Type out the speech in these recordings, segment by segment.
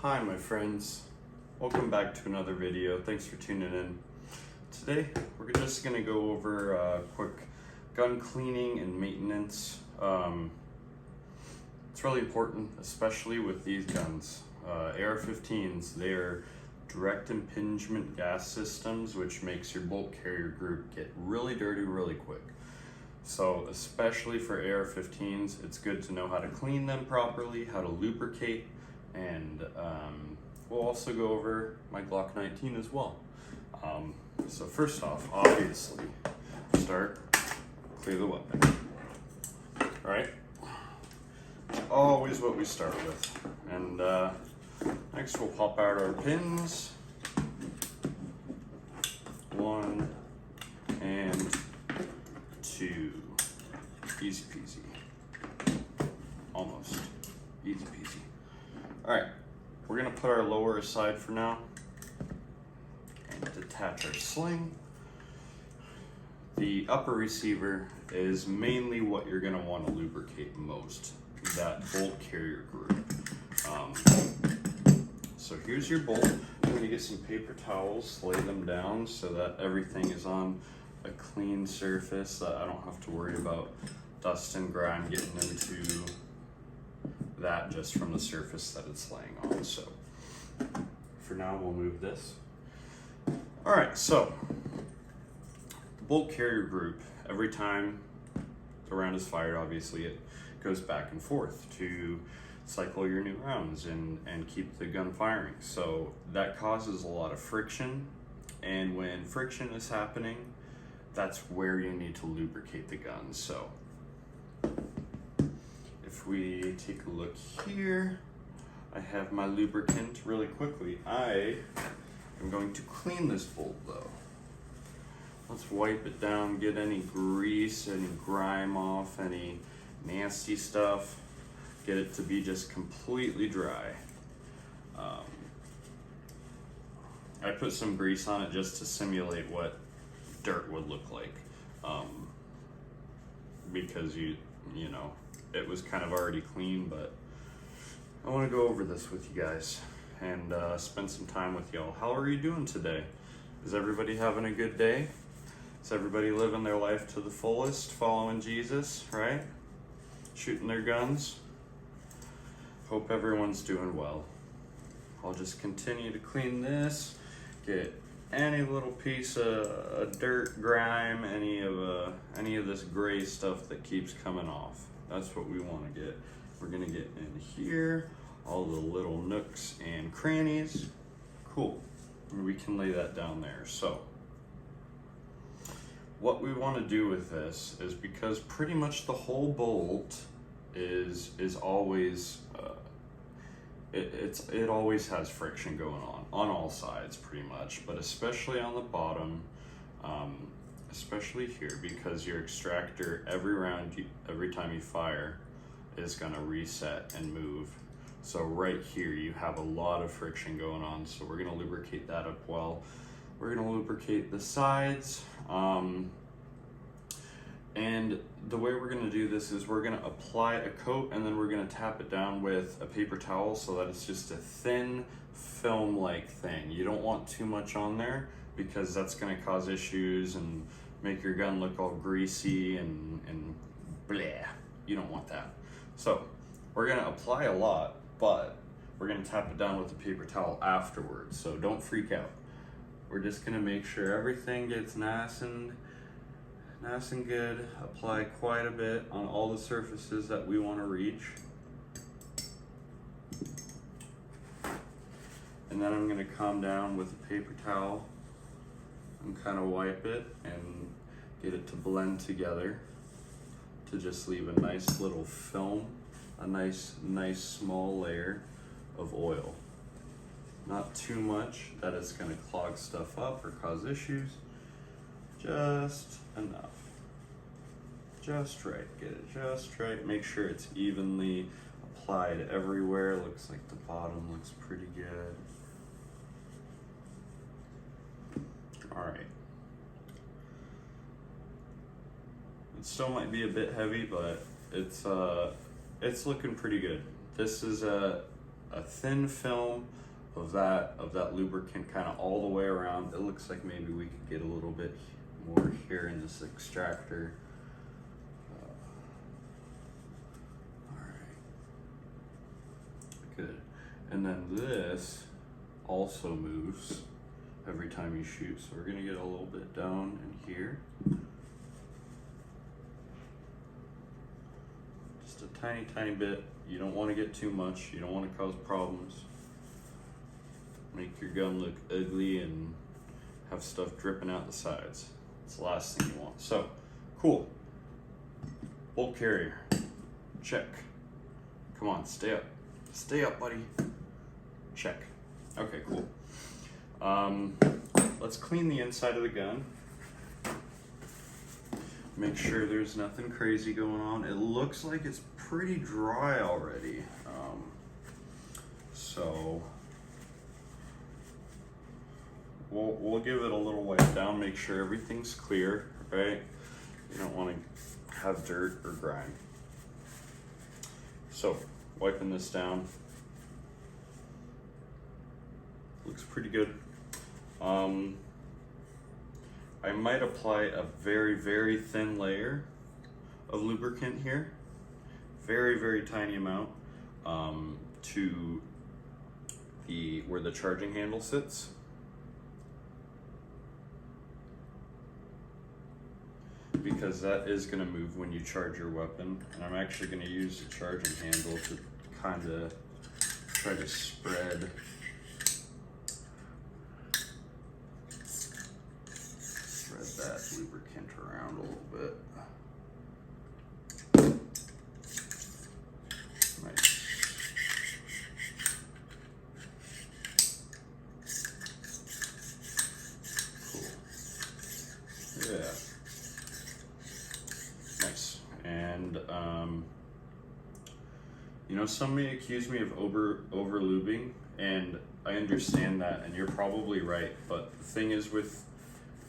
Hi my friends, welcome back to another video. Thanks for tuning in. Today we're just going to go over quick gun cleaning and maintenance. It's really important, especially with these guns. AR15s, they are direct impingement gas systems, which makes your bolt carrier group get really dirty really quick. So especially for AR15s, it's good to know how to clean them properly, how to lubricate, and we'll also go over my Glock 19 as well. So first off, obviously, start, clear the weapon. Alright? It's always what we start with. And next we'll pop out our pins. 1 and 2. Easy peasy. Almost. Easy peasy. Alright, we're going to put our lower aside for now and detach our sling. The upper receiver is mainly what you're going to want to lubricate most, that bolt carrier group. So here's your bolt. I'm going to get some paper towels, lay them down so that everything is on a clean surface, that I don't have to worry about dust and grime getting into that just from the surface that it's laying on. So for now we'll move this. Alright, so the bolt carrier group, every time the round is fired, obviously it goes back and forth to cycle your new rounds and keep the gun firing. So that causes a lot of friction, and when friction is happening, that's where you need to lubricate the gun. So if we take a look here, I have my lubricant. Really quickly, I am going to clean this bolt though. Let's wipe it down, get any grease, any grime off, any nasty stuff, get it to be just completely dry. I put some grease on it just to simulate what dirt would look like, because you know, it was kind of already clean, but I want to go over this with you guys and spend some time with y'all. How are you doing today? Is everybody having a good day? Is everybody living their life to the fullest, following Jesus, right? Shooting their guns? Hope everyone's doing well. I'll just continue to clean this, get any little piece of dirt, grime, any of this gray stuff that keeps coming off. That's what we want to get. We're gonna get in here, all the little nooks and crannies. Cool. And we can lay that down there. So what we want to do with this is, because pretty much the whole bolt is always it always has friction going on all sides pretty much, but especially on the bottom, especially here, because your extractor every time you fire is going to reset and move. So right here you have a lot of friction going on, so we're going to lubricate that up well. We're going to lubricate the sides, and the way we're going to do this is we're going to apply a coat, and then we're going to tap it down with a paper towel so that it's just a thin film-like thing. You don't want too much on there, because that's going to cause issues and make your gun look all greasy and bleh. You don't want that. So we're going to apply a lot, but we're going to tap it down with a paper towel afterwards, so don't freak out. We're just going to make sure everything gets nice and good. Apply quite a bit on all the surfaces that we want to reach. And then I'm going to come down with a paper towel and kind of wipe it and get it to blend together to just leave a nice little film, a nice small layer of oil. Not too much that it's going to clog stuff up or cause issues. Just enough. Just right. Get it just right. Make sure it's evenly applied everywhere. Looks like the bottom looks pretty good. Alright. It still might be a bit heavy, but it's looking pretty good. This is a thin film of that lubricant kind of all the way around. It looks like maybe we could get a little bit more here in this extractor. All right, good. And then this also moves every time you shoot, so we're gonna get a little bit down in here. Just a tiny bit. You don't want to get too much. You don't want to cause problems. Make your gun look ugly and have stuff dripping out the sides. It's the last thing you want. So, cool. Bolt carrier. Check. Come on, stay up. Stay up, buddy. Check. Okay, cool. Let's clean the inside of the gun. Make sure there's nothing crazy going on. It looks like it's pretty dry already. So we'll give it a little wipe down, make sure everything's clear, right? You don't want to have dirt or grime. So wiping this down. Looks pretty good. I might apply a very thin layer of lubricant here, very tiny amount, to where the charging handle sits. Because that is going to move when you charge your weapon, and I'm actually going to use the charging handle to kind of try to spread that lubricant around a little bit. Nice. Cool. Yeah. Nice. And you know, some may accuse me of over lubing, and I understand that, and you're probably right. But the thing is, with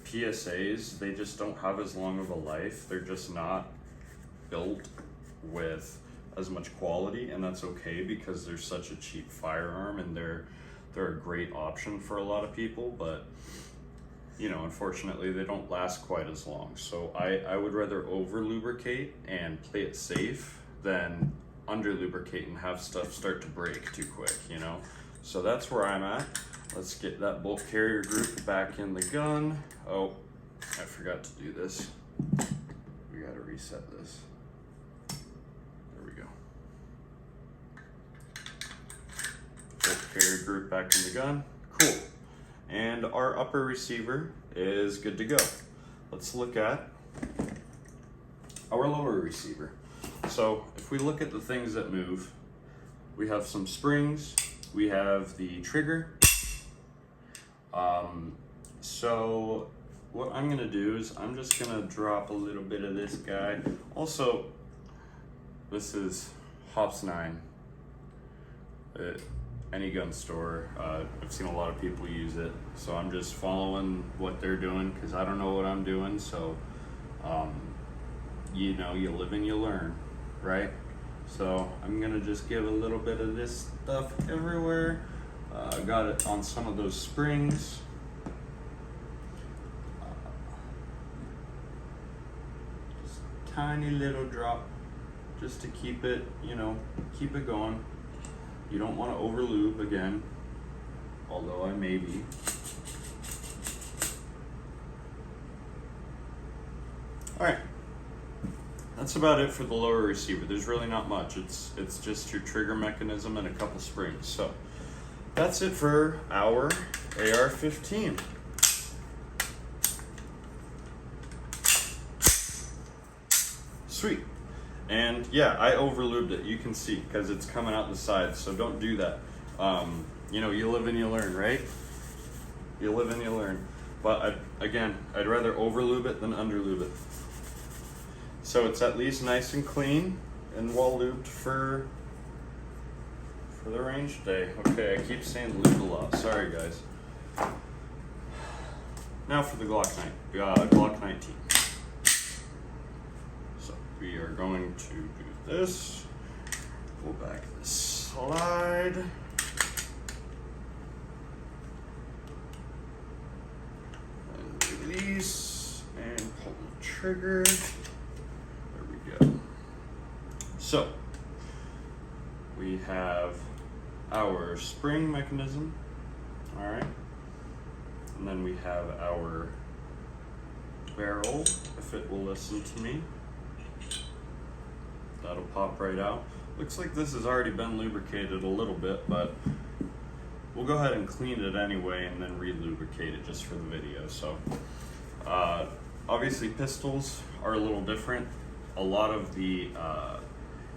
PSAs, they just don't have as long of a life. They're just not built with as much quality, and that's okay because they're such a cheap firearm, and they're a great option for a lot of people. But you know, unfortunately, they don't last quite as long. So I would rather over lubricate and play it safe than under lubricate and have stuff start to break too quick, you know? So that's where I'm at. Let's get that bolt carrier group back in the gun. Oh, I forgot to do this. We gotta reset this. There we go. Bolt carrier group back in the gun. Cool. And our upper receiver is good to go. Let's look at our lower receiver. So if we look at the things that move, we have some springs, we have the trigger. So what I'm gonna do is I'm just gonna drop a little bit of this guy. Also, this is Hops 9. Any gun store. I've seen a lot of people use it, so I'm just following what they're doing because I don't know what I'm doing. So, you know, you live and you learn, right? So I'm gonna just give a little bit of this stuff everywhere. I got it on some of those springs. Just a tiny little drop, just to keep it, you know, keep it going. You don't want to over lube again, although I may be. All right, that's about it for the lower receiver. There's really not much. It's just your trigger mechanism and a couple springs. So that's it for our AR-15. Sweet. And yeah, I overlubed it, you can see, because it's coming out the sides, so don't do that. You know, you live and you learn, right? You live and you learn. But I'd rather overlube it than underlube it. So it's at least nice and clean and well lubed for the range day. Okay, I keep saying lube a lot, sorry guys. Now for the Glock 19. We are going to do this. Pull back the slide. trigger. There we go. So, we have our spring mechanism, all right? And then we have our barrel, if it will listen to me. That'll pop right out. Looks like this has already been lubricated a little bit, but we'll go ahead and clean it anyway and then re-lubricate it just for the video. So obviously pistols are a little different. A lot of the,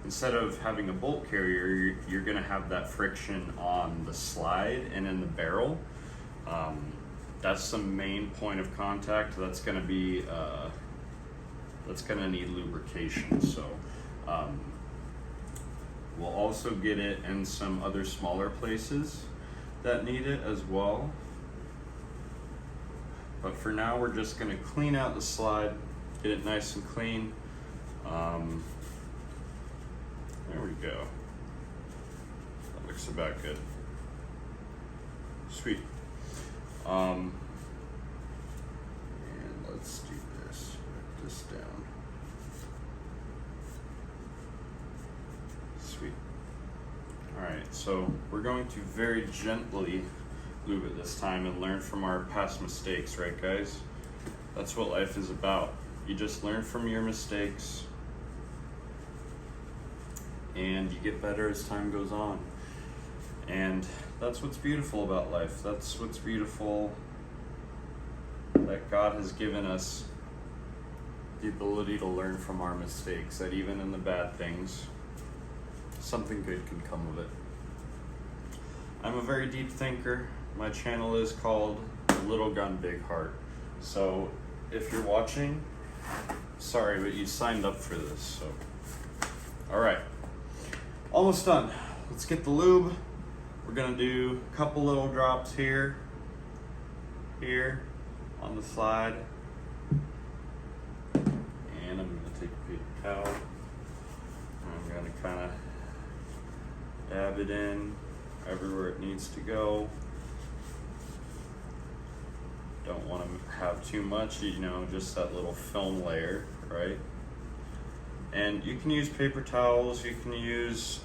instead of having a bolt carrier, you're gonna have that friction on the slide and in the barrel. That's the main point of contact. That's gonna be, that's gonna need lubrication. So we'll also get it in some other smaller places that need it as well. But for now, we're just gonna clean out the slide, get it nice and clean. There we go. That looks about good. Sweet. And let's do this, write this down. Sweet. All right, so we're going to very gently lube it this time and learn from our past mistakes, right guys? That's what life is about. You just learn from your mistakes and you get better as time goes on. And that's what's beautiful about life. That's what's beautiful, that God has given us the ability to learn from our mistakes, that even in the bad things, something good can come of it. I'm a very deep thinker. My channel is called Little Gun Big Heart. So if you're watching, sorry, but you signed up for this. So, all right, almost done. Let's get the lube. We're gonna do a couple little drops here on the slide. And I'm gonna take a paper towel. I'm gonna kind of dab it in everywhere it needs to go. Don't want to have too much, you know, just that little film layer, right? And you can use paper towels, you can use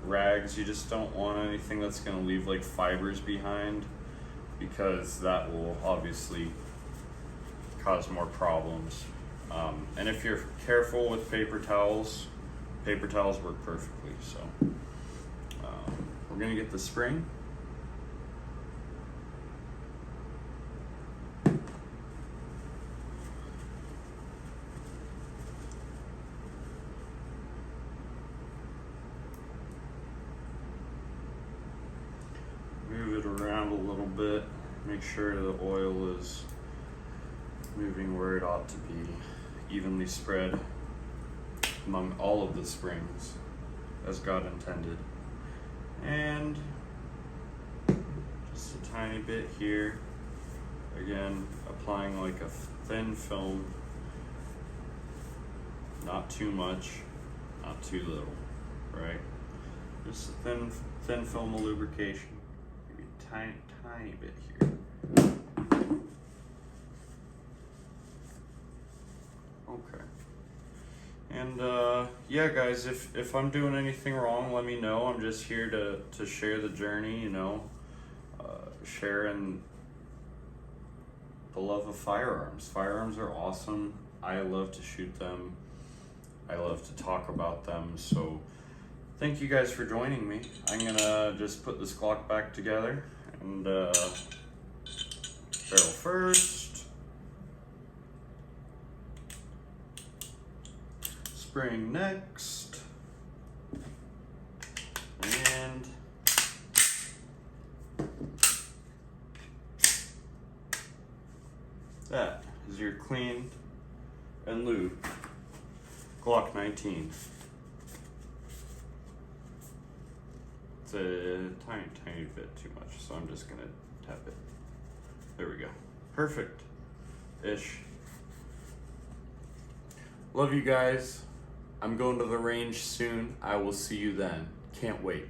rags. You just don't want anything that's going to leave like fibers behind, because that will obviously cause more problems. And if you're careful with paper towels work perfectly. So we're going to get the spring. Move it around a little bit, make sure the oil is moving where it ought to be, evenly spread among all of the springs as God intended. And just a tiny bit here, again applying like a thin film, not too much, not too little, right? Just a thin film of lubrication. Tiny bit here. Okay. And yeah guys, if I'm doing anything wrong, let me know. I'm just here to share the journey, you know, sharing the love of firearms. Firearms are awesome. I love to shoot them. I love to talk about them. So thank you guys for joining me. I'm gonna just put this Glock back together and barrel first, spring next, and that is your cleaned and lubed Glock 19. It's a tiny bit too much, so I'm just gonna tap it. There we go. Perfect-ish. Love you guys. I'm going to the range soon. I will see you then. Can't wait.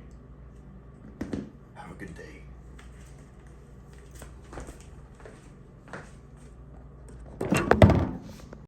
Have a good day.